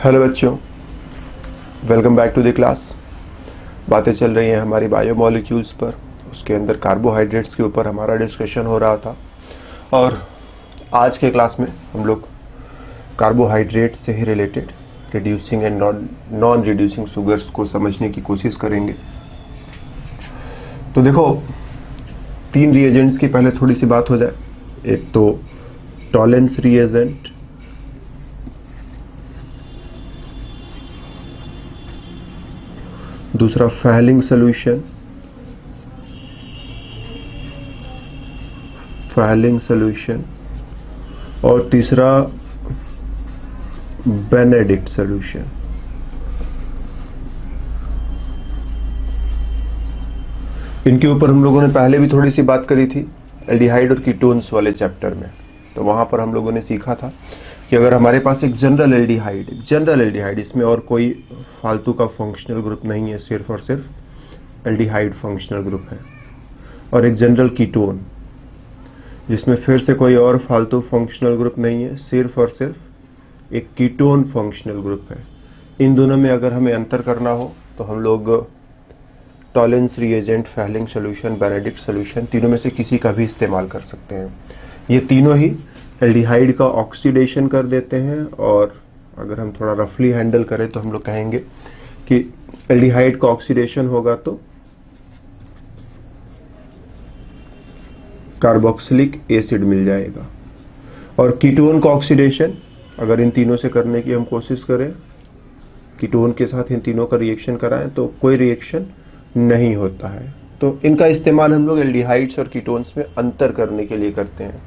Hello बच्चों, welcome back to the class. बातें चल रही हैं हमारी बायोमोलिक्यूल्स पर। उसके अंदर कार्बोहाइड्रेट्स के ऊपर हमारा डिस्कशन हो रहा था और आज के क्लास में हम लोग कार्बोहाइड्रेट से ही related reducing and non reducing sugars को समझने की कोशिश करेंगे। तो देखो, 3 रिएजेंट्स की पहले थोड़ी सी बात हो जाए। एक तो टॉलेंस रिएजेंट, दूसरा फैलिंग सॉल्यूशन और तीसरा बेनेडिक्ट सॉल्यूशन। इनके ऊपर हम लोगों ने पहले भी थोड़ी सी बात करी थी एल्डिहाइड और कीटोन्स वाले चैप्टर में। तो वहां पर हम लोगों ने सीखा था कि अगर हमारे पास एक जनरल एल्डिहाइड, इसमें और कोई फालतू का फंक्शनल ग्रुप नहीं है, सिर्फ और सिर्फ एल्डिहाइड फंक्शनल ग्रुप है, और एक जनरल कीटोन जिसमें फिर से कोई और फालतू फंक्शनल ग्रुप नहीं है, सिर्फ और सिर्फ एक कीटोन फंक्शनल ग्रुप है। इन दोनों में अगर हमें अंतर करना हो तो हम लोग Tollens reagent, falling solution, Benedict solution, तीनों में से किसी का भी इस्तेमाल कर सकते हैं। ये तीनों ही एल्डिहाइड का ऑक्सीडेशन कर देते हैं, और अगर हम थोड़ा रफली हैंडल करें तो हम लोग कहेंगे कि एल्डिहाइड का ऑक्सीडेशन होगा तो कार्बोक्सिलिक एसिड मिल जाएगा, और कीटोन का ऑक्सीडेशन अगर इन तीनों से करने की हम कोशिश करें, कीटोन के साथ इन तीनों का रिएक्शन कराएं तो कोई रिएक्शन नहीं होता है। तो इनका इस्तेमाल हम लोग एल्डिहाइड्स और कीटोन्स में अंतर करने के लिए करते हैं।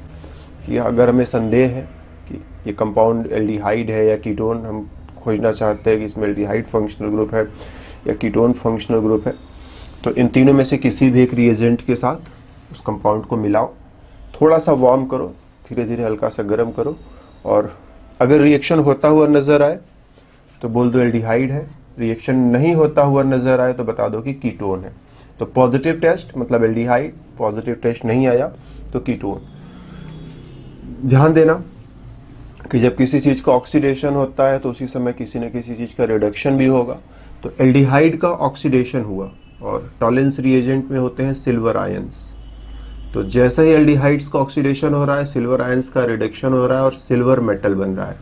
कि अगर हमें संदेह है कि ये कंपाउंड एल्डिहाइड है या कीटोन, हम खोजना चाहते हैं कि इसमें एल्डिहाइड फंक्शनल ग्रुप है या कीटोन फंक्शनल ग्रुप है, तो इन तीनों में से किसी भी एक रिएजेंट के साथ उस कंपाउंड को मिलाओ, थोड़ा सा वार्म करो, धीरे धीरे हल्का सा गर्म करो, और अगर रिएक्शन होता हुआ नजर आए तो बोल दो एल्डिहाइड है, रिएक्शन नहीं होता हुआ नजर आए तो बता दो कि कीटोन है। तो पॉजिटिव टेस्ट मतलब एल्डिहाइड, पॉजिटिव टेस्ट नहीं आया तो कीटोन। ध्यान देना कि जब किसी चीज का ऑक्सीडेशन होता है तो उसी समय किसी न किसी चीज का रिडक्शन भी होगा। तो एल्डिहाइड का ऑक्सीडेशन हुआ और टॉलेंस रिएजेंट में होते हैं सिल्वर आयंस। तो जैसे ही एल्डिहाइड्स का ऑक्सीडेशन हो रहा है, सिल्वर आयंस का रिडक्शन हो रहा है और सिल्वर मेटल बन रहा है।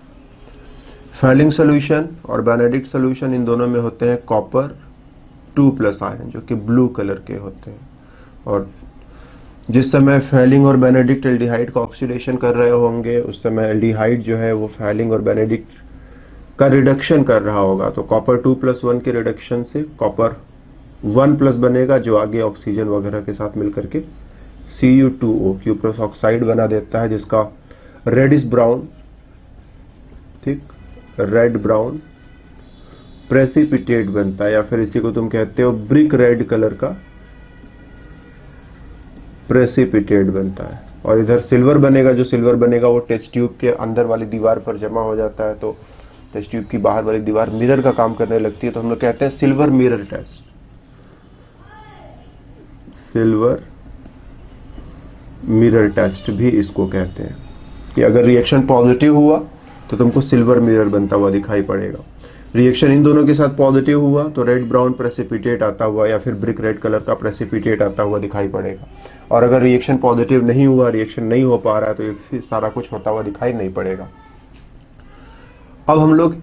फैलिंग सॉल्यूशन और बेनेडिक्ट सॉल्यूशन, इन दोनों में होते हैं कॉपर 2+ आयन, जो कि ब्लू कलर के होते हैं। और जिस समय फैलिंग और बेनेडिक्ट एल्डिहाइड का ऑक्सीडेशन कर रहे होंगे, उस समय एल्डिहाइड जो है वो फैलिंग और बेनेडिक्ट का रिडक्शन कर रहा होगा। तो कॉपर 2+1 के रिडक्शन से कॉपर 1+ बनेगा, जो आगे ऑक्सीजन वगैरह के साथ मिलकर के Cu2O, क्यूप्रस ऑक्साइड बना देता है, जिसका रेडिश ब्राउन, ठीक, रेड ब्राउन प्रेसिपिटेट बनता है, या फिर इसी को तुम कहते हो ब्रिक रेड कलर का प्रेसिपिटेट बनता है। और इधर सिल्वर बनेगा, जो सिल्वर बनेगा वो टेस्ट ट्यूब के अंदर वाली दीवार पर जमा हो जाता है, तो टेस्ट ट्यूब की बाहर वाली दीवार मिरर का काम करने लगती है। तो हम लोग कहते हैं silver mirror test, silver mirror test भी इसको कहते हैं। कि अगर रिएक्शन पॉजिटिव हुआ तो तुमको सिल्वर मिरर बनता हुआ दिखाई पड़ेगा। रिएक्शन इन दोनों के साथ पॉजिटिव हुआ तो रेड ब्राउन प्रेसिपिटेट आता हुआ या फिर ब्रिक रेड कलर का प्रेसिपिटेट आता हुआ दिखाई पड़ेगा। और अगर रिएक्शन पॉजिटिव नहीं हुआ, रिएक्शन नहीं हो पा रहा है, तो ये सारा कुछ होता हुआ दिखाई नहीं पड़ेगा। अब हम लोग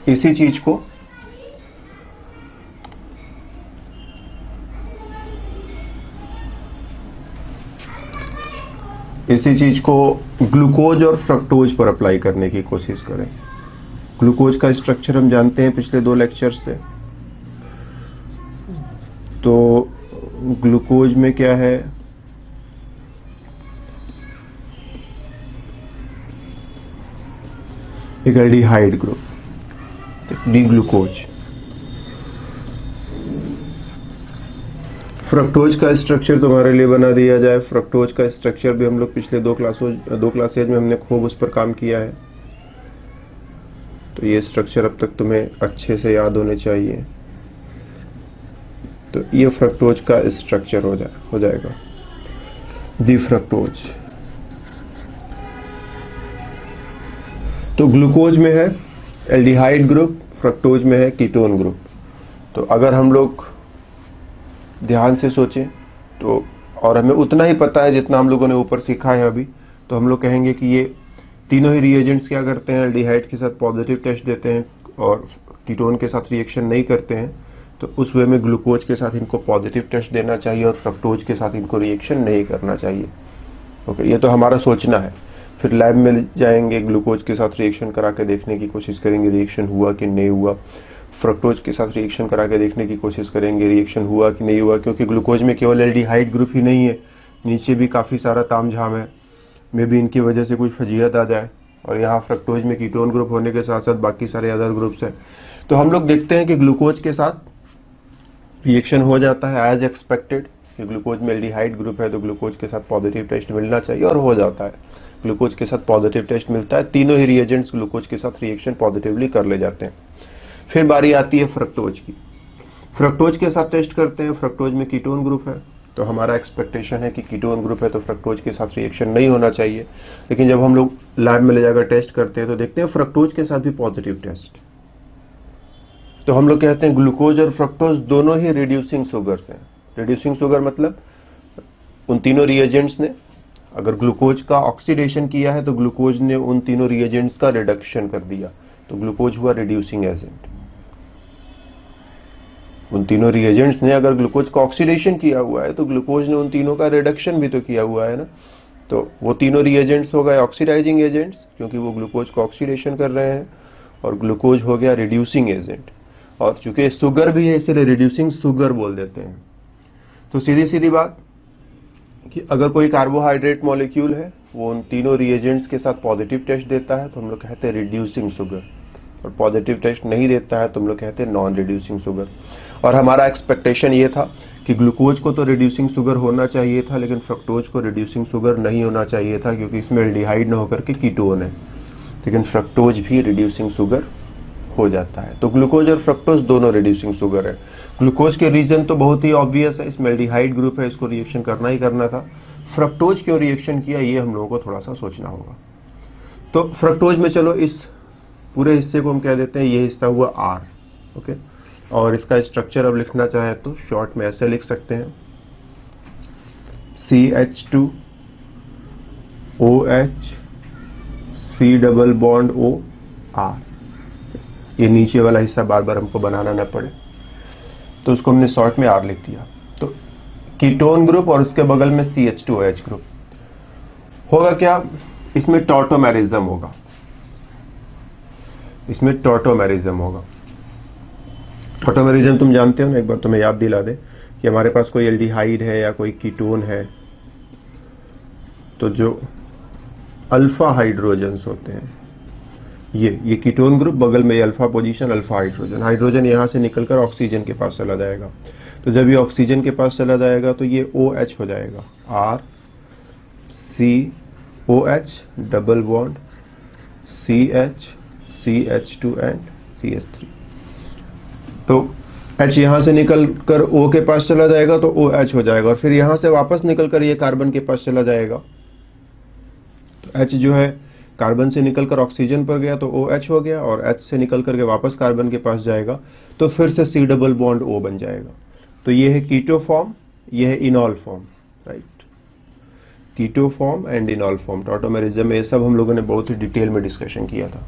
इसी चीज को ग्लूकोज और फ्रक्टोज पर अप्लाई करने की कोशिश करें। ग्लूकोज का स्ट्रक्चर हम जानते हैं पिछले 2 लेक्चर से। तो ग्लूकोज में क्या है, एक aldehyde group, D glucose. Fructose का स्ट्रक्चर तुम्हारे लिए बना दिया जाए। फ्रक्टोज का स्ट्रक्चर भी हम लोग पिछले 2 क्लासेज में हमने खूब उस पर काम किया है, तो ये स्ट्रक्चर अब तक तुम्हें अच्छे से याद होने चाहिए। तो ये फ्रक्टोज का स्ट्रक्चर हो जाएगा, दी फ्रक्टोज। तो ग्लूकोज में है एल्डिहाइड ग्रुप, फ्रक्टोज में है कीटोन ग्रुप। तो अगर हम लोग ध्यान से सोचें तो, और हमें उतना ही पता है जितना हम लोगों ने ऊपर सीखा है अभी, तो हम लोग कहेंगे कि ये तीनों ही रिएजेंट्स क्या करते हैं, एल्डिहाइड के साथ पॉजिटिव टेस्ट देते हैं और कीटोन के साथ रिएक्शन नहीं करते हैं। तो उस वे में ग्लूकोज के साथ इनको पॉजिटिव टेस्ट देना चाहिए और फ्रक्टोज के साथ इनको रिएक्शन नहीं करना चाहिए। ओके, ये तो हमारा सोचना है। फिर लैब में जाएंगे, ग्लूकोज के साथ रिएक्शन करा के देखने की कोशिश करेंगे रिएक्शन हुआ कि नहीं हुआ, फ्रक्टोज के साथ रिएक्शन करा के देखने की कोशिश करेंगे रिएक्शन हुआ कि नहीं हुआ, क्योंकि ग्लूकोज में केवल एल्डिहाइड ग्रुप ही नहीं है, नीचे भी काफ़ी सारा तामझाम है, मे भी इनकी वजह से कुछ फजीहत आ जाए। और यहाँ फ्रक्टोज में कीटोन ग्रुप होने के साथ साथ बाकी सारे अदर ग्रुप्स हैं। तो हम लोग देखते हैं कि ग्लूकोज के साथ रिएक्शन हो जाता है एज एक्सपेक्टेड, कि ग्लूकोज में एल्डिहाइड ग्रुप है तो ग्लूकोज के साथ पॉजिटिव टेस्ट मिलना चाहिए और हो जाता है। ग्लूकोज के साथ पॉजिटिव टेस्ट मिलता है, तीनों ही रिएजेंट्स ग्लूकोज के साथ रिएक्शन पॉजिटिवली कर ले जाते हैं। फिर बारी आती है फ्रक्टोज की। फ्रक्टोज के साथ टेस्ट करते हैं, फ्रक्टोज में कीटोन ग्रुप है तो हमारा एक्सपेक्टेशन है कि कीटोन ग्रुप है तो फ्रक्टोज के साथ रिएक्शन नहीं होना चाहिए। लेकिन जब हम लोग लैब में ले जाकर टेस्ट करते हैं तो देखते हैं फ्रक्टोज के साथ भी पॉजिटिव टेस्ट। तो हम लोग कहते हैं ग्लूकोज और फ्रक्टोज दोनों ही रिड्यूसिंग शुगर्स हैं। रिड्यूसिंग शुगर मतलब उन तीनों रिएजेंट्स ने अगर ग्लूकोज का ऑक्सीडेशन किया है तो ग्लूकोज ने उन तीनों रिएजेंट्स का रिडक्शन कर दिया, तो ग्लूकोज हुआ रिड्यूसिंग एजेंट। उन तीनों रिएजेंट्स ने अगर ग्लूकोज का ऑक्सीडेशन किया हुआ है तो ग्लूकोज ने उन तीनों का रिडक्शन भी तो किया हुआ है ना। तो वो तीनों रिएजेंट्स हो गए ऑक्सीडाइजिंग एजेंट्स, क्योंकि वो ग्लूकोज का ऑक्सीडेशन कर रहे हैं, और ग्लूकोज हो गया रिड्यूसिंग एजेंट। और चूंकि शुगर भी है इसलिए रिड्यूसिंग शुगर बोल देते हैं। तो सीधी सीधी बात कि अगर कोई कार्बोहाइड्रेट मॉलिक्यूल है वो उन तीनों रिएजेंट्स के साथ पॉजिटिव टेस्ट देता है तो हम लोग कहते हैं रिड्यूसिंग शुगर, और पॉजिटिव टेस्ट नहीं देता है तो हम लोग कहते हैं नॉन रिड्यूसिंग शुगर। और हमारा एक्सपेक्टेशन ये था कि ग्लूकोज को तो रिड्यूसिंग शुगर होना चाहिए था, लेकिन फ्रक्टोज को रिड्यूसिंग शुगर नहीं होना चाहिए था, क्योंकि इसमें एल्डिहाइड ना होकर के कीटोन है। लेकिन फ्रक्टोज भी रिड्यूसिंग शुगर हो जाता है। तो ग्लूकोज और फ्रक्टोज दोनों रिड्यूसिंग शुगर है। ग्लूकोज के रीजन तो बहुत ही ऑब्वियस है, इसमें एल्डिहाइड ग्रुप है, इसको रिएक्शन करना ही करना था। फ्रक्टोज क्यों रिएक्शन किया ये हम लोगों को थोड़ा सा सोचना होगा। तो फ्रक्टोज में चलो इस पूरे हिस्से को हम कह देते हैं ये हिस्सा हुआ आर। ओके, और इसका स्ट्रक्चर अब लिखना चाहे तो शॉर्ट में ऐसे लिख सकते हैं CH2OH C double bond O R। ये नीचे वाला हिस्सा बार बार हमको बनाना ना पड़े तो उसको हमने शॉर्ट में R लिख दिया। तो कीटोन ग्रुप और उसके बगल में CH2OH ग्रुप होगा क्या, इसमें टॉटोमेरिज्म होगा, इसमें टॉटोमेरिज्म होगा। टॉटोमेरिज्म तुम जानते हो ना, एक बार तुम्हें याद दिला दे कि हमारे पास कोई एल्डिहाइड है या कोई कीटोन है तो जो अल्फा हाइड्रोजन्स होते हैं, ये कीटोन ग्रुप, बगल में ये alpha position, alpha hydrogen, hydrogen यहाँ से निकलकर ऑक्सीजन के पास चला जाएगा। तो जब ये ऑक्सीजन के पास चला जाएगा तो ये OH हो जाएगा, RCOH double bond CH CH2 and CH3। तो H यहाँ से निकल कर O के पास चला जाएगा तो OH हो जाएगा, और फिर यहाँ से वापस निकल कर ये कार्बन के पास चला जाएगा। तो H जो है कार्बन से निकलकर ऑक्सीजन पर गया तो OH हो गया, और H से निकल करके वापस कार्बन के पास जाएगा तो फिर से C डबल बॉन्ड O बन जाएगा। तो ये है कीटो फॉर्म, ये है enol form, right. Keto form and enol form, tautomerism में ये सब हम लोगों ने बहुत ही डिटेल में डिस्कशन किया था।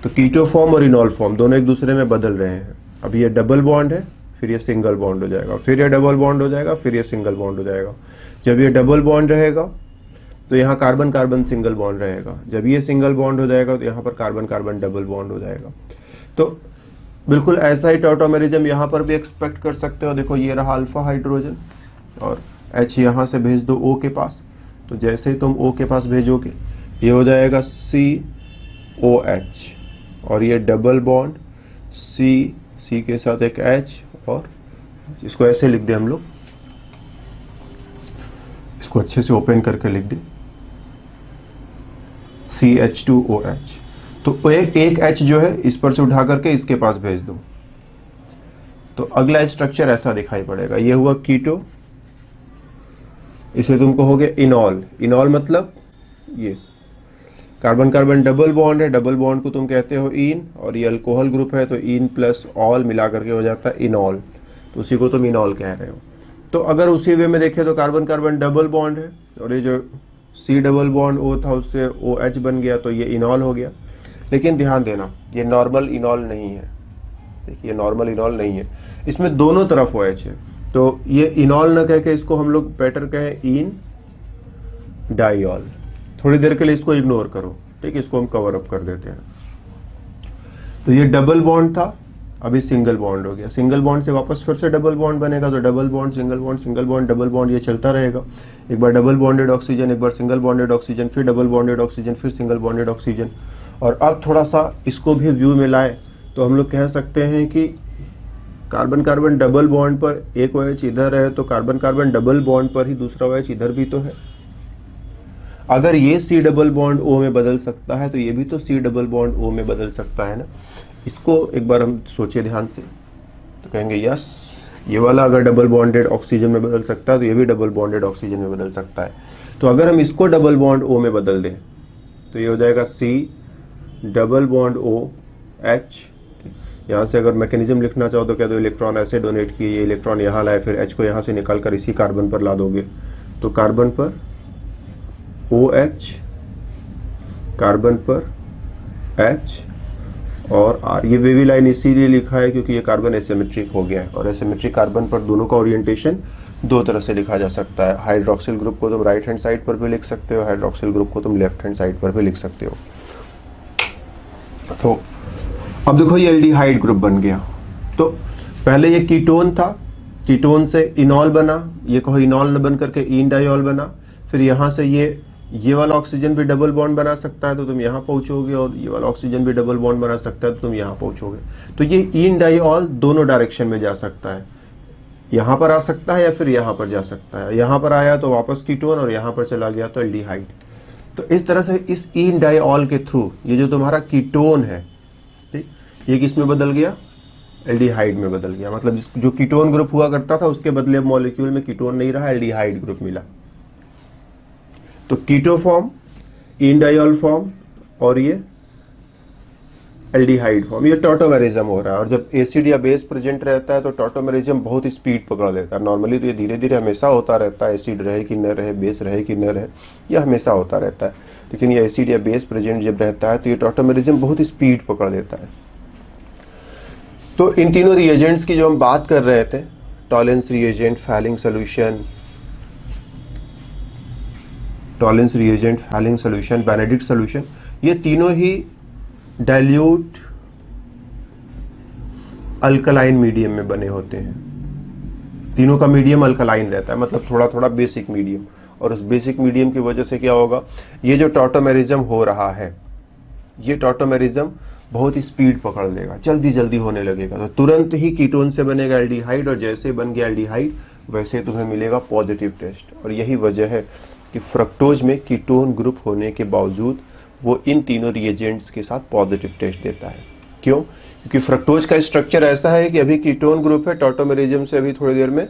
तो कीटो फॉर्म और इनॉल फॉर्म दोनों एक दूसरे में बदल रहे हैं। अब ये डबल बॉन्ड है, फिर ये सिंगल बॉन्ड हो जाएगा, फिर ये डबल बॉन्ड हो जाएगा, फिर ये सिंगल बॉन्ड हो जाएगा। जब ये डबल बॉन्ड रहेगा तो यहाँ कार्बन कार्बन सिंगल बॉन्ड रहेगा, जब ये सिंगल बॉन्ड हो जाएगा तो यहाँ पर कार्बन कार्बन डबल बॉन्ड हो जाएगा। तो बिल्कुल ऐसा ही टॉटोमेरिज्म यहाँ पर भी एक्सपेक्ट कर सकते हो। देखो ये रहा अल्फा हाइड्रोजन और H यहाँ से भेज दो O के पास, तो जैसे ही तुम O के पास भेजोगे ये हो जाएगा COH, और ये डबल बॉन्ड C के साथ एक H, और इसको ऐसे लिख दे हम लोग, इसको अच्छे से ओपन करके लिख दे CH2OH। तो एक H जो है इस पर से उठा करके इसके पास भेज दो, तो अगला स्ट्रक्चर ऐसा दिखाई पड़ेगा। ये हुआ कीटो, इसे तुम कहोगे इनॉल। इनॉल मतलब ये कार्बन कार्बन डबल बॉन्ड है, डबल बॉन्ड को तुम कहते हो इन, और ये अल्कोहल ग्रुप है तो इन प्लस ऑल मिला करके हो जाता है इनॉल, तो उसी को तुम इनॉल कह रहे हो। तो अगर उसी वे में देखें तो कार्बन कार्बन डबल बॉन्ड है और ये जो सी डबल बॉन्ड ओ था उससे ओ एच बन गया तो ये इनॉल हो गया। लेकिन ध्यान देना ये नॉर्मल इनॉल नहीं है, देखिए नॉर्मल इनॉल नहीं है, इसमें दोनों तरफ ओ एच है। तो ये इनॉल न कह के इसको हम लोग बेटर कहें इन डाइऑल। थोड़ी देर के लिए इसको इग्नोर करो, ठीक है, इसको हम कवर अप कर देते हैं। तो ये डबल बॉन्ड था, अभी सिंगल बॉन्ड हो गया, सिंगल बॉन्ड से वापस फिर से डबल बॉन्ड बनेगा, तो double bond single bond single bond double bond, ये चलता रहेगा। एक बार डबल बॉन्डेड ऑक्सीजन, एक बार सिंगल बॉन्डेड ऑक्सीजन, फिर डबल बॉन्डेड ऑक्सीजन, फिर सिंगल बॉन्डेड ऑक्सीजन। और अब थोड़ा सा इसको भी व्यू में लाए तो हम लोग कह सकते हैं कि कार्बन कार्बन डबल बॉन्ड पर एक OH इधर है तो कार्बन कार्बन डबल बॉन्ड पर ही दूसरा OH इधर भी तो है। अगर ये C डबल बॉन्ड O में बदल सकता है तो ये भी तो C डबल बॉन्ड O में बदल सकता है ना। इसको एक बार हम सोचे ध्यान से तो कहेंगे यस, ये वाला अगर डबल बॉन्डेड ऑक्सीजन में बदल सकता है तो ये भी डबल बॉन्डेड ऑक्सीजन में बदल सकता है। तो अगर हम इसको डबल बॉन्ड O में बदल दें तो ये हो जाएगा C डबल बॉन्ड OH। यहाँ से अगर मैकेनिज्म लिखना चाहो तो कह दो इलेक्ट्रॉन ऐसे डोनेट किए, ये इलेक्ट्रॉन यहाँ लाए, फिर H को यहाँ से निकाल कर इसी कार्बन पर ला दोगे तो कार्बन पर OH, कार्बन पर H और R। ये वेवी लाइन इसीलिए लिखा है क्योंकि ये कार्बन एसिमेट्रिक हो गया है, और एसिमेट्रिक कार्बन पर दोनों का ओरिएंटेशन दो तरह से लिखा जा सकता है। हाइड्रोक्सिल ग्रुप को तुम राइट हैंड साइड पर भी लिख सकते हो, हाइड्रोक्सिल ग्रुप को तुम लेफ्ट हैंड साइड पर भी लिख सकते हो। तो अब देखो ये एल्डिहाइड ग्रुप बन गया। तो पहले ये कीटोन था, कीटोन से इनॉल बना, ये कहो इनॉल न बन करके इन डाइऑल बना। फिर यहां से ये वाला ऑक्सीजन भी डबल बॉन्ड बना सकता है तो तुम यहां पहुंचोगे, और ये वाला ऑक्सीजन भी डबल बॉन्ड बना सकता है तो तुम यहां पहुंचोगे। तो ये इन डाइऑल दोनों डायरेक्शन में जा सकता है, यहां पर आ सकता है या फिर यहां पर जा सकता है। यहां पर आया तो वापस कीटोन और यहां पर चला गया तो एल्डिहाइड। तो इस तरह से इस इन डाइऑल के थ्रू ये जो तुम्हारा कीटोन है, ठीक, ये किस में बदल गया, एल्डिहाइड में बदल गया। मतलब जो कीटोन ग्रुप हुआ करता था उसके बदले अब मॉलिक्यूल में कीटोन नहीं रहा, एल्डिहाइड ग्रुप मिला। तो कीटो फॉर्म, इन डाइऑल फॉर्म और ये एल्डिहाइड फॉर्म, ये टॉटोमेरिज्म हो रहा है। और जब एसिड या बेस प्रेजेंट रहता है तो टॉटोमेरिज्म बहुत स्पीड पकड़ लेता है। नॉर्मली तो ये धीरे धीरे हमेशा होता रहता है, एसिड रहे कि न रहे, बेस रहे कि न रहे, यह हमेशा होता रहता है। लेकिन ये एसिड या बेस प्रेजेंट जब रहता है तो ये टॉटोमेरिज्म बहुत स्पीड पकड़ लेता है। तो इन तीनों रिएजेंट्स की जो हम बात कर रहे थे, Tollens reagent, falling solution, Tollens reagent, falling solution, Benedict solution, ये तीनों ही डाइल्यूट अल्कलाइन मीडियम में बने होते हैं। तीनों का मीडियम अल्कलाइन रहता है, मतलब थोड़ा थोड़ा बेसिक मीडियम। और उस बेसिक मीडियम की वजह से क्या होगा, ये जो टॉटोमेरिज्म हो रहा है, ये टॉटोमेरिज्म बहुत ही स्पीड पकड़ लेगा, जल्दी जल्दी होने लगेगा। तो तुरंत ही कीटोन से बनेगा एल्डिहाइड, और जैसे बन गया एल्डिहाइड वैसे तुम्हें मिलेगा पॉजिटिव टेस्ट। और यही वजह है कि फ्रक्टोज में कीटोन ग्रुप होने के बावजूद वो इन तीनों रिएजेंट्स के साथ पॉजिटिव टेस्ट देता है। क्यों? क्योंकि फ्रक्टोज का स्ट्रक्चर ऐसा है कि अभी कीटोन ग्रुप है, टॉटोमेरिज्म से अभी थोड़ी देर में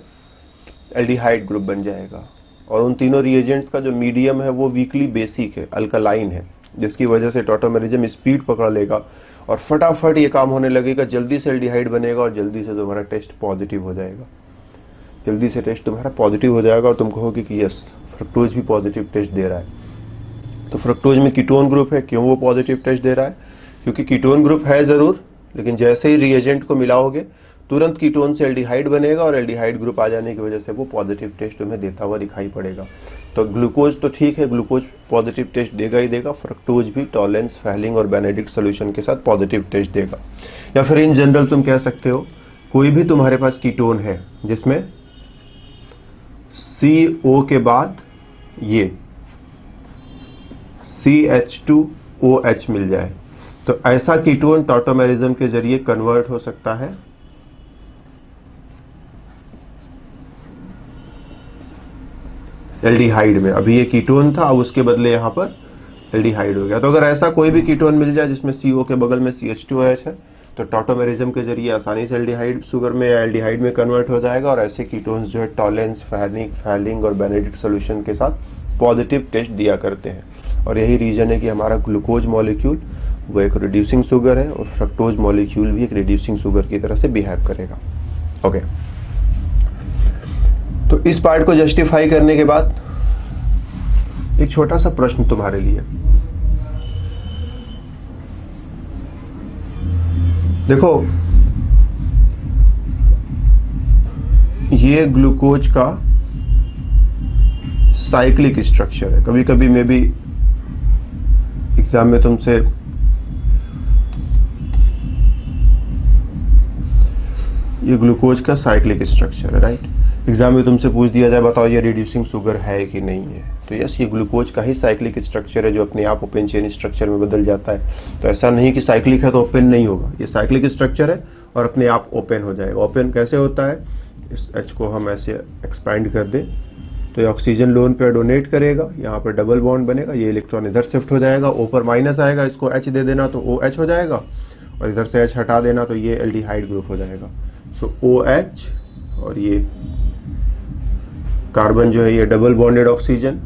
एल्डिहाइड ग्रुप बन जाएगा। और उन तीनों रिएजेंट्स का जो मीडियम है वो वीकली बेसिक है, अल्कलाइन है, जिसकी वजह से टॉटोमेरिज्म स्पीड पकड़ लेगा और फटाफट ये काम होने लगेगा, जल्दी से एल्डिहाइड बनेगा और जल्दी से तुम्हारा टेस्ट पॉजिटिव हो जाएगा। जल्दी से टेस्ट तुम्हारा पॉजिटिव हो जाएगा और तुम कहोगे कि यस, फ्रक्टोज भी पॉजिटिव टेस्ट दे रहा है। तो फ्रक्टोज में कीटोन ग्रुप है, क्यों वो पॉजिटिव टेस्ट दे रहा है? क्योंकि कीटोन ग्रुप है जरूर, लेकिन जैसे ही रिएजेंट को मिलाओगे तुरंत कीटोन से एल्डिहाइड बनेगा, और एल्डिहाइड ग्रुप आ जाने की वजह से वो पॉजिटिव टेस्ट तुम्हें देता हुआ दिखाई पड़ेगा। तो ग्लूकोज तो ठीक है, ग्लूकोज पॉजिटिव टेस्ट देगा ही देगा, फ्रक्टोज भी टॉलेंस, फैलिंग और बेनेडिक्ट सोल्यूशन के साथ पॉजिटिव टेस्ट देगा। या फिर इन जनरल तुम कह सकते हो कोई भी तुम्हारे पास कीटोन है जिसमें CO के बाद ये CH2OH मिल जाए, तो ऐसा कीटोन टॉटोमेरिज्म के जरिए कन्वर्ट हो सकता है एल्डिहाइड में। अभी ये कीटोन था, अब उसके बदले यहां पर एल्डिहाइड हो गया। तो अगर ऐसा कोई भी कीटोन मिल जाए जिसमें CO के बगल में CH2OH है तो टॉटोमेरिज्म के जरिए आसानी से एल्डिहाइड शुगर में या एल्डिहाइड में कन्वर्ट हो जाएगा। और ऐसे कीटोन्स जो है टॉलेंस, फैलिंग और बेनेडिक्ट सोल्यूशन के साथ पॉजिटिव टेस्ट दिया करते हैं। और यही रीजन है कि हमारा ग्लूकोज मॉलिक्यूल वो एक रिड्यूसिंग शुगर है और फ्रक्टोज मॉलिक्यूल भी एक रिड्यूसिंग शुगर की तरह से बिहेव करेगा। ओके, तो इस पार्ट को जस्टिफाई करने के बाद एक छोटा सा प्रश्न तुम्हारे लिए। देखो, ये ग्लूकोज का साइक्लिक स्ट्रक्चर है। कभी कभी मे बी एग्जाम में तुमसे ये ग्लूकोज का साइक्लिक स्ट्रक्चर है, राइट। एग्जाम में तुमसे पूछ दिया जाए बताओ ये रिड्यूसिंग शुगर है कि नहीं है, तो यस, ये ग्लूकोज का ही साइक्लिक स्ट्रक्चर है जो अपने आप ओपन चेन स्ट्रक्चर में बदल जाता है। तो ऐसा नहीं कि साइक्लिक है तो ओपन नहीं होगा, ये साइक्लिक स्ट्रक्चर है और अपने आप ओपन हो जाएगा। ओपन कैसे होता है, इस H को हम ऐसे एक्सपैंड कर दें तो ये ऑक्सीजन लोन पे डोनेट करेगा, यहाँ पर डबल बॉन्ड बनेगा, ये इलेक्ट्रॉन इधर शिफ्ट हो जाएगा, O पर माइनस आएगा, इसको H दे देना तो OH हो जाएगा और इधर से H हटा देना तो ये एल्डिहाइड ग्रुप हो जाएगा। सो OH और ये कार्बन जो है ये डबल बॉन्डेड ऑक्सीजन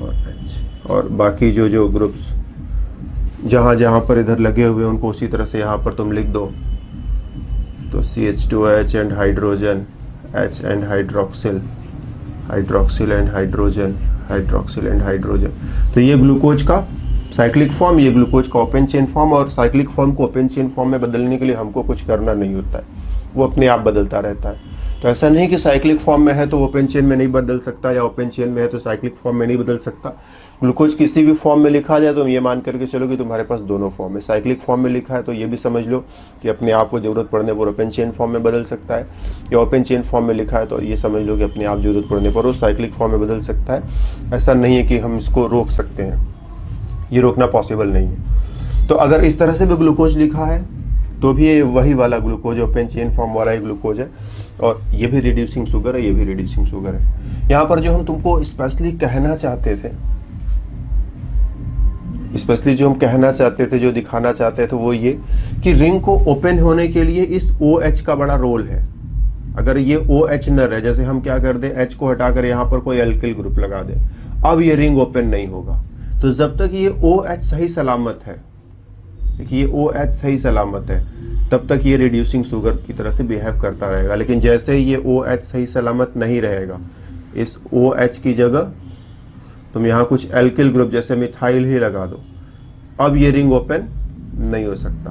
और H, और बाकी जो ग्रुप्स जहाँ पर इधर लगे हुए हैं उनको उसी तरह से यहाँ पर तुम लिख दो। तो CH2H and hydrogen, H and hydroxyl, hydroxyl and hydrogen, hydroxyl and hydrogen. तो ये ग्लूकोज का साइक्लिक फॉर्म, ये ग्लूकोज का ओपन चेन फॉर्म। और साइक्लिक फॉर्म को ओपन चेन फॉर्म में बदलने के लिए हमको कुछ करना नहीं होता है, वो अपने आप बदलता रहता है। तो ऐसा नहीं कि साइक्लिक फॉर्म में है तो ओपन चेन में नहीं बदल सकता या ओपन चेन में है तो साइक्लिक फॉर्म में नहीं बदल सकता। ग्लूकोज किसी भी फॉर्म में लिखा जाए तो ये मान करके चलो कि तुम्हारे पास दोनों फॉर्म है। साइक्लिक फॉर्म में लिखा है तो ये भी समझ लो कि अपने आप को जरूरत पड़ने पर ओपन चेन फॉर्म में बदल सकता है, या ओपन चेन फॉर्म में लिखा है तो ये समझ लो कि अपने आप जरूरत पड़ने पर वो साइक्लिक फॉर्म में बदल सकता है। ऐसा नहीं है कि हम इसको रोक सकते हैं, ये रोकना पॉसिबल नहीं है। तो अगर इस तरह से भी ग्लूकोज लिखा है तो भी ये वही वाला ग्लूकोज, ओपन चेन फॉर्म वाला ही ग्लूकोज है और ये भी रिड्यूसिंग शुगर है, ये भी रिड्यूसिंग शुगर है। यहाँ पर जो हम तुमको स्पेशली कहना चाहते थे, जो दिखाना चाहते थे वो ये कि रिंग को ओपन होने के लिए इस OH का बड़ा रोल है। अगर ये OH न रहे, जैसे हम क्या कर दें, H को हटाकर यहाँ पर कोई एल्किल ग्रुप लगा दें, अब ये रिंग ओपन नहीं होगा। तो जब तक ये OH सही सलामत है, देखिए ये OH सही सलामत है, तब तक ये रिड्यूसिंग शुगर की तरह से बिहेव करता रहेगा। लेकिन जैसे ही ये OH सही सलामत नहीं रहेगा, इस OH की जगह तुम यहाँ कुछ एल्किल ग्रुप जैसे मिथाइल ही लगा दो, अब ये रिंग ओपन नहीं हो सकता।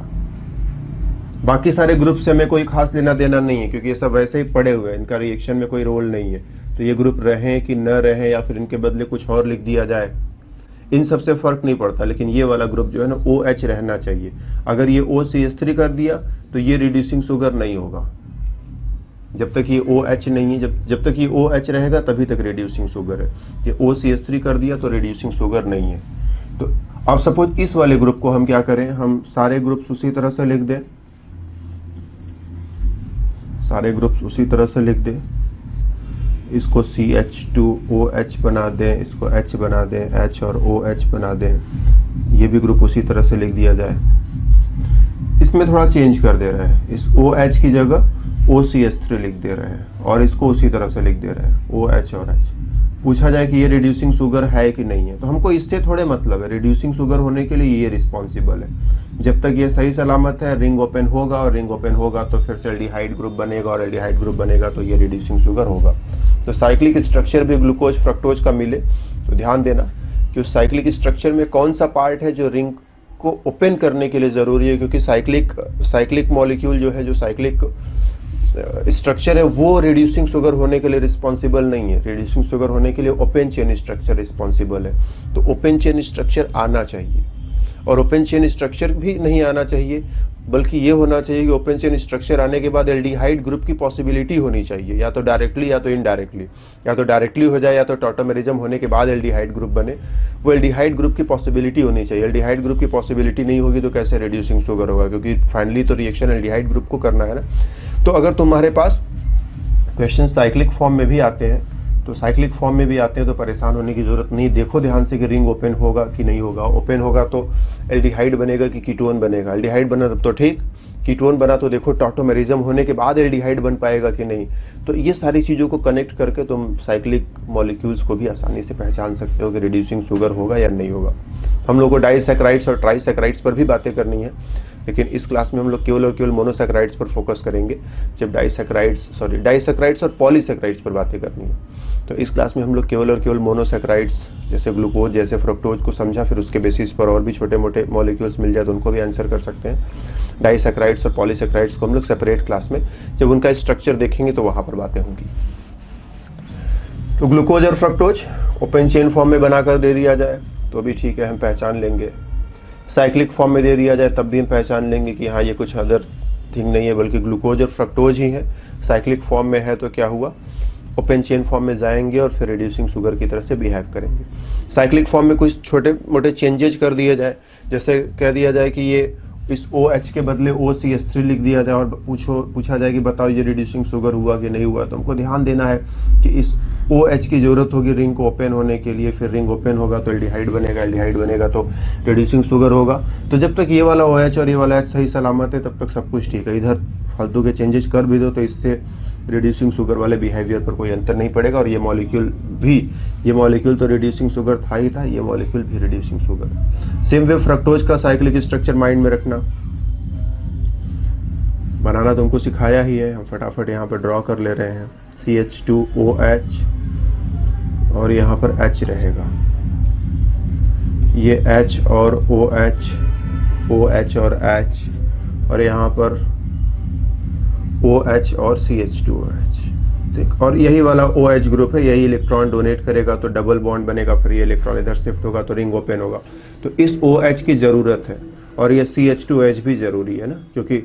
बाकी सारे ग्रुप से हमें कोई खास लेना देना नहीं है क्योंकि ये सब वैसे ही पड़े हुए हैं, इनका रिएक्शन में कोई रोल नहीं है। तो ये ग्रुप रहें कि न रहें या फिर इनके बदले कुछ और लिख दिया जाए, इन सब से फर्क नहीं पड़ता। लेकिन ये वाला ग्रुप जो है ना OH रहना चाहिए। अगर ये OCH3 कर दिया तो ये रिड्यूसिंग शुगर नहीं होगा। जब तक ये OH नहीं है, जब तक ये OH रहेगा तभी तक रिड्यूसिंग शुगर है। ये OCH3 कर दिया तो रिड्यूसिंग शुगर नहीं है। तो अब सपोज इस वाले ग्रुप को हम क्या करें, हम सारे ग्रुप्स उसी तरह से लिख दें, सारे ग्रुप्स उसी तरह से लिख दें। इसको CH2OH बना दें, इसको H बना दें, H और OH बना दें, ये भी ग्रुप उसी तरह से लिख दिया जाए। इसमें थोड़ा चेंज कर दे रहे हैं, इस OH की जगह OCH3 लिख दे रहे हैं और इसको उसी तरह से लिख दे रहे हैं OH और H। पूछा जाए कि ये रिड्यूसिंग शुगर है कि नहीं है, तो हमको इससे थोड़े मतलब है। रिड्यूसिंग शुगर होने के लिए ये रिस्पॉन्सिबल है। जब तक ये सही सलामत है, रिंग ओपन होगा और रिंग ओपन होगा तो फिर से एल्डिहाइड ग्रुप बनेगा और एल्डिहाइड ग्रुप बनेगा तो ये रिड्यूसिंग शुगर होगा। तो साइक्लिक स्ट्रक्चर भी ग्लूकोज फ्रक्टोज का मिले तो ध्यान देना कि उस साइक्लिक स्ट्रक्चर में कौन सा पार्ट है जो रिंग को ओपन करने के लिए जरूरी है, क्योंकि साइक्लिक मॉलिक्यूल जो है, जो साइक्लिक स्ट्रक्चर है वो रिड्यूसिंग शुगर होने के लिए रिस्पॉन्सिबल नहीं है। रिड्यूसिंग शुगर होने के लिए ओपन चेन स्ट्रक्चर रिस्पॉन्सिबल है। तो ओपन चेन स्ट्रक्चर आना चाहिए, और ओपन चेन स्ट्रक्चर भी नहीं आना चाहिए, बल्कि ये होना चाहिए कि ओपन चेन स्ट्रक्चर आने के बाद एल्डिहाइड ग्रुप की पॉसिबिलिटी होनी चाहिए, या तो डायरेक्टली या तो इनडायरेक्टली। या तो डायरेक्टली हो जाए या तो टॉटोमेरिज्म होने के बाद एल्डिहाइड ग्रुप बने, वो एल्डिहाइड ग्रुप की पॉसिबिलिटी होनी चाहिए। एल्डिहाइड ग्रुप की पॉसिबिलिटी नहीं होगी तो कैसे रिड्यूसिंग शुगर होगा, क्योंकि फाइनली तो रिएक्शन एल्डिहाइड ग्रुप को करना है ना। तो अगर तुम्हारे पास क्वेश्चन साइक्लिक फॉर्म में भी आते हैं तो परेशान होने की जरूरत नहीं। देखो ध्यान से कि रिंग ओपन होगा कि नहीं होगा। ओपन होगा तो एल्डिहाइड बनेगा कि कीटोन बनेगा। एल्डिहाइड बना तब तो ठीक, कीटोन बना तो देखो टॉटोमेरिज्म होने के बाद एल्डिहाइड बन पाएगा कि नहीं। तो ये सारी चीज़ों को कनेक्ट करके तुम साइक्लिक मॉलिक्यूल्स को भी आसानी से पहचान सकते हो कि रिड्यूसिंग शुगर होगा या नहीं होगा। हम लोग को डाइसैकेराइड्स और ट्राइसैकेराइड्स पर भी बातें करनी है, लेकिन इस क्लास में हम लोग केवल और केवल मोनोसैकेराइड्स पर फोकस करेंगे, जब डाइसैकेराइड्स और पॉलीसैकेराइड्स पर बातें करनी है। तो इस क्लास में हम लोग केवल और केवल मोनोसैकेराइड्स जैसे ग्लूकोज जैसे फ्रक्टोज को समझा, फिर उसके बेसिस पर और भी छोटे मोटे मॉलिक्यूल्स मिल जाए तो उनको भी आंसर कर सकते हैं। डाइसैकेराइड्स और पॉलीसैकेराइड्स को हम लोग सेपरेट क्लास में जब उनका स्ट्रक्चर देखेंगे तो वहाँ पर बातें होंगी। तो ग्लूकोज और फ्रक्टोज ओपन चेन फॉर्म में बनाकर दे दिया जाए तो भी ठीक है, हम पहचान लेंगे। साइक्लिक फॉर्म में दे दिया जाए तब भी हम पहचान लेंगे कि हाँ ये कुछ अदर थिंग नहीं है बल्कि ग्लूकोज और फ्रक्टोज ही है। साइक्लिक फॉर्म में है तो क्या हुआ, ओपन चेन फॉर्म में जाएंगे और फिर रिड्यूसिंग शुगर की तरह से बिहेव करेंगे। साइक्लिक फॉर्म में कुछ छोटे मोटे चेंजेज कर दिए जाए, जैसे कह दिया जाए कि ये इस OH के बदले OCH3 लिख दिया जाए और पूछा जाए कि बताओ ये रिड्यूसिंग शुगर हुआ कि नहीं हुआ। तो हमको ध्यान देना है कि इस OH की जरूरत होगी रिंग को ओपन होने के लिए, फिर रिंग ओपन होगा तो एल्डिहाइड बनेगा तो रिड्यूसिंग शुगर होगा। तो जब तक ये वाला OH और ये वाला H सही सलामत है तब तक सब कुछ ठीक है। इधर फालतू के चेंजेस कर भी दो तो इससे रिड्यूसिंग शुगर वाले बिहेवियर पर कोई अंतर नहीं पड़ेगा। और ये मॉलिक्यूल तो रिड्यूसिंग शुगर था ही था, ये मॉलिक्यूल भी reducing sugar. Same way fructose का साइक्लिक स्ट्रक्चर माइंड में रखना, बनाना तुमको सिखाया ही है, हम फटाफट यहाँ पर ड्रॉ कर ले रहे हैं। CH2OH और यहाँ पर H रहेगा, ये H और OH, OH और H, और यहाँ पर OH और CH2OH। ठीक, और यही वाला OH ग्रुप है, यही इलेक्ट्रॉन डोनेट करेगा तो डबल बॉन्ड बनेगा, फिर ये इलेक्ट्रॉन इधर शिफ्ट होगा तो रिंग ओपन होगा। तो इस OH की ज़रूरत है और ये CH2H भी ज़रूरी है ना, क्योंकि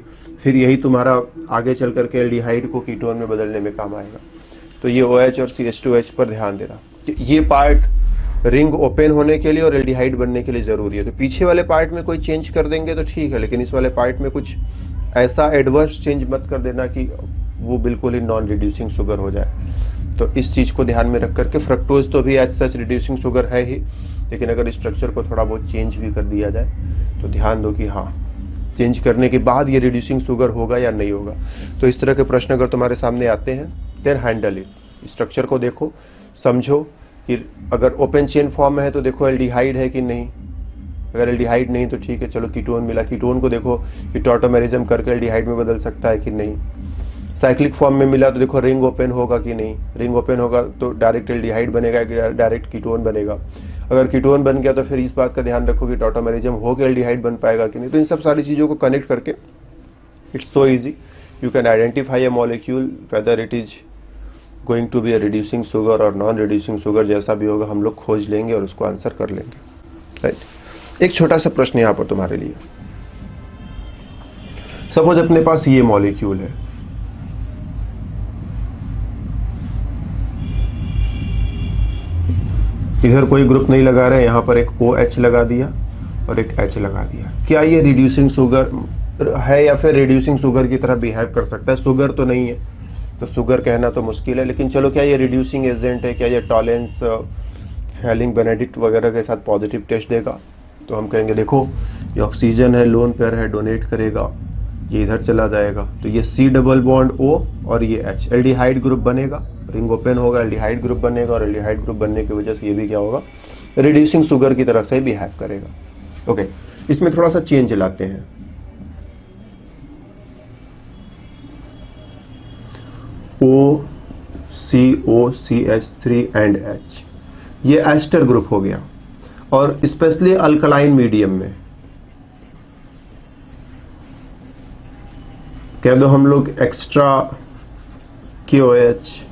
फिर यही तुम्हारा आगे चल करके एल्डिहाइड को कीटोन में बदलने में काम आएगा। तो ये OH और CH2H पर ध्यान देना कि ये पार्ट रिंग ओपन होने के लिए और एल्डिहाइड बनने के लिए ज़रूरी है। तो पीछे वाले पार्ट में कोई चेंज कर देंगे तो ठीक है, लेकिन इस वाले पार्ट में कुछ ऐसा एडवर्स चेंज मत कर देना कि वो बिल्कुल ही नॉन रिड्यूसिंग शुगर हो जाए। तो इस चीज़ को ध्यान में रख करके, फ्रक्टोज तो भी एज सच रिड्यूसिंग शुगर है ही, लेकिन अगर स्ट्रक्चर को थोड़ा बहुत चेंज भी कर दिया जाए तो ध्यान दो कि हाँ चेंज करने के बाद ये रिड्यूसिंग शुगर होगा या नहीं होगा। तो इस तरह के प्रश्न अगर तुम्हारे सामने आते हैं देन हैंडल इट। स्ट्रक्चर को देखो, समझो कि अगर ओपन चेन फॉर्म में है तो देखो एल्डिहाइड है कि नहीं, अगर एल्डिहाइड नहीं तो ठीक है, चलो कीटोन मिला, कीटोन को देखो कि टॉटोमेरिज्म करके एल्डिहाइड में बदल सकता है कि नहीं। साइक्लिक फॉर्म में मिला तो देखो रिंग ओपन होगा कि नहीं, रिंग ओपन होगा तो डायरेक्ट एल्डिहाइड बनेगा कि डायरेक्ट कीटोन बनेगा। अगर कीटोन बन गया तो फिर इस बात का ध्यान रखो कि टॉटोमेरिज्म होकर एल्डिहाइड बन पाएगा कि नहीं। तो इन सब सारी चीज़ों को कनेक्ट करके it's so easy, you can identify a molecule whether it is going to be a reducing sugar और नॉन रिड्यूसिंग शुगर, जैसा भी होगा हम लोग खोज लेंगे और उसको आंसर कर लेंगे। राइट, एक छोटा सा प्रश्न यहाँ पर तुम्हारे लिए। सपोज अपने पास ये मॉलिक्यूल है, इधर कोई ग्रुप नहीं लगा रहे, यहाँ पर एक OH लगा दिया और एक H लगा दिया। क्या ये रिड्यूसिंग शुगर है या फिर रिड्यूसिंग शुगर की तरह बिहेव कर सकता है? शुगर तो नहीं है तो शुगर कहना तो मुश्किल है, लेकिन चलो क्या ये रिड्यूसिंग एजेंट है? क्या ये टॉलेंस, फेलिंग बेनेडिक्ट वगैरह के साथ पॉजिटिव टेस्ट देगा? तो हम कहेंगे देखो ये ऑक्सीजन है, लोन पेयर है, डोनेट करेगा, ये इधर चला जाएगा तो ये C डबल बॉन्ड O और ये H, एल्डिहाइड ग्रुप बनेगा, रिंग ओपन होगा, एल्डिहाइड ग्रुप बनेगा और एल्डिहाइड ग्रुप बनने की वजह से ये भी क्या होगा, रिड्यूसिंग शुगर की तरह से बिहेव करेगा। ओके, इसमें थोड़ा सा चेंज लाते हैं। OCOCH3 एंड H, ये एस्टर ग्रुप हो गया। और स्पेशली अल्कलाइन मीडियम में कह दो हम लोग एक्स्ट्रा KOH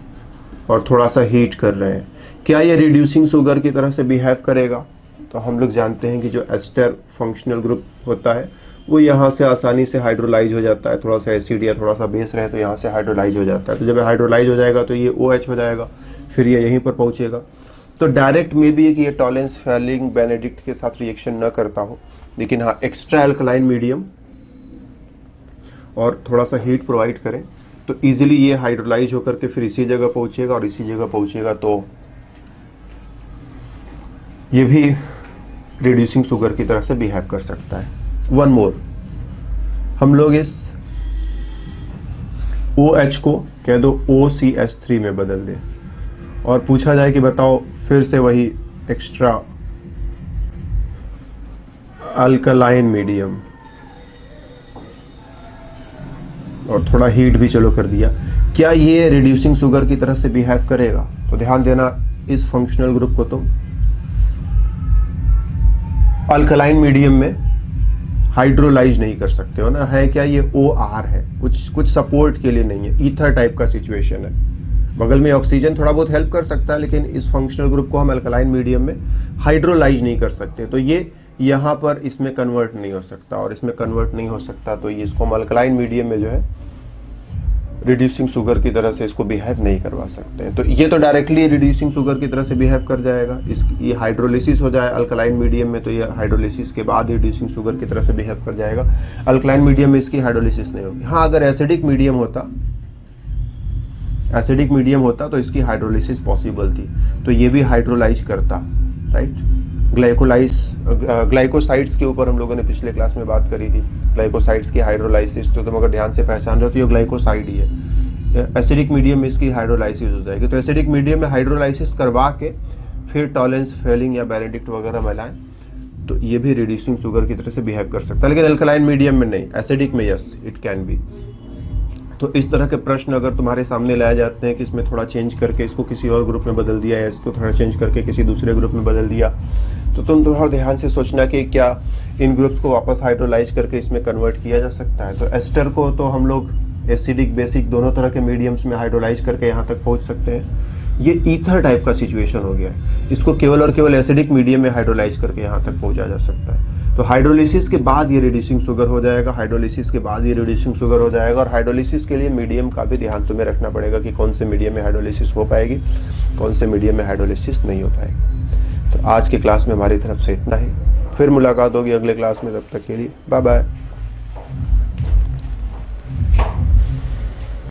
और थोड़ा सा हीट कर रहे हैं, क्या ये रिड्यूसिंग शुगर की तरह से बिहेव करेगा? तो हम लोग जानते हैं कि जो एस्टर फंक्शनल ग्रुप होता है वो यहाँ से आसानी से हाइड्रोलाइज हो जाता है, थोड़ा सा एसिड या थोड़ा सा बेस रहे तो यहाँ से हाइड्रोलाइज हो जाता है। तो जब हाइड्रोलाइज हो जाएगा तो ये OH हो जाएगा, फिर ये यहीं पर पहुँचेगा। तो डायरेक्ट में भी है कि ये टॉलेंस, फेलिंग बेनेडिक्ट के साथ रिएक्शन न करता हो, लेकिन हाँ एक्स्ट्रा अल्कलाइन मीडियम और थोड़ा सा हीट प्रोवाइड करें तो इजीली ये हाइड्रोलाइज होकर के फिर इसी जगह पहुंचेगा और इसी जगह पहुंचेगा, तो ये भी रिड्यूसिंग शुगर की तरह से बिहेव कर सकता है। वन मोर, हम लोग इस OH को कह दो OCH3 में बदल दे, और पूछा जाए कि बताओ फिर से वही एक्स्ट्रा अल्कलाइन मीडियम, और थोड़ा हीट भी चलो कर दिया, क्या ये रिड्यूसिंग शुगर की तरह से बिहेव करेगा? तो ध्यान देना, इस फंक्शनल ग्रुप को तुम अल्कलाइन मीडियम में हाइड्रोलाइज नहीं कर सकते हो ना, है क्या ये OR है, कुछ सपोर्ट के लिए नहीं है, ईथर टाइप का सिचुएशन है, बगल में ऑक्सीजन थोड़ा बहुत हेल्प कर सकता है, लेकिन इस फंक्शनल ग्रुप को हम अल्कलाइन मीडियम में हाइड्रोलाइज नहीं कर सकते, तो ये यहाँ पर इसमें कन्वर्ट नहीं हो सकता, और इसमें कन्वर्ट नहीं हो सकता तो ये इसको हम अल्कलाइन मीडियम में जो है रिड्यूसिंग शुगर की तरह से इसको बिहेव नहीं करवा सकते हैं। तो ये तो डायरेक्टली रिड्यूसिंग शुगर की तरह से बिहेव कर जाएगा, ये हाइड्रोलिसिस हो जाए अल्कलाइन मीडियम में, तो ये हाइड्रोलिसिस के बाद रिड्यूसिंग शुगर की तरह से बिहेव कर जाएगा। अल्कलाइन मीडियम में इसकी हाइड्रोलिसिस नहीं होगी। हाँ, अगर एसिडिक मीडियम होता तो इसकी हाइड्रोलिसिस पॉसिबल थी, तो ये भी हाइड्रोलाइज करता, राइट। ग्लाइकोसाइड्स के ऊपर हम लोगों ने पिछले क्लास में बात करी थी, ग्लाइकोसाइड्स की हाइड्रोलाइसिस, तो तुम अगर ध्यान से पहचान रहे हो तो ये ग्लाइकोसाइड ही है। एसिडिक मीडियम में इसकी हाइड्रोलाइसिस हो जाएगी, तो एसिडिक मीडियम में हाइड्रोलाइसिस करवा के फिर टॉलेंस फेलिंग या बेनेडिक्ट वगैरह मिलाएं, तो ये भी रिड्यूसिंग शुगर की तरह से बिहेव कर सकता है, लेकिन अल्कलाइन मीडियम में नहीं, एसिडिक में यस इट कैन बी। तो इस तरह के प्रश्न अगर तुम्हारे सामने लाए जाते हैं कि इसमें थोड़ा चेंज करके इसको किसी और ग्रुप में बदल दिया, या इसको थोड़ा चेंज करके किसी दूसरे ग्रुप में बदल दिया, तो तुम थोड़ा ध्यान से सोचना कि क्या इन ग्रुप्स को वापस हाइड्रोलाइज करके इसमें कन्वर्ट किया जा सकता है। तो एस्टर को तो हम लोग एसिडिक बेसिक दोनों तरह के मीडियम्स में हाइड्रोलाइज करके यहाँ तक पहुँच सकते हैं। ये ईथर टाइप का सिचुएशन हो गया है, इसको केवल और केवल एसिडिक मीडियम में हाइड्रोलाइज करके यहाँ तक पहुँचा जा सकता है। तो हाइड्रोलिसिस के बाद ये रिड्यूसिंग शुगर हो जाएगा, हाइड्रोलिसिस के बाद ये रिड्यूसिंग शुगर हो जाएगा, और हाइड्रोलिसिस के लिए मीडियम का भी ध्यान तुम्हें रखना पड़ेगा कि कौन से मीडियम में हाइड्रोलिसिस हो पाएगी, कौन से मीडियम में हाइड्रोलिसिस नहीं हो पाएगी। तो आज की क्लास में हमारी तरफ से इतना ही, फिर मुलाकात होगी अगले क्लास में, तब तक के लिए बाय बाय।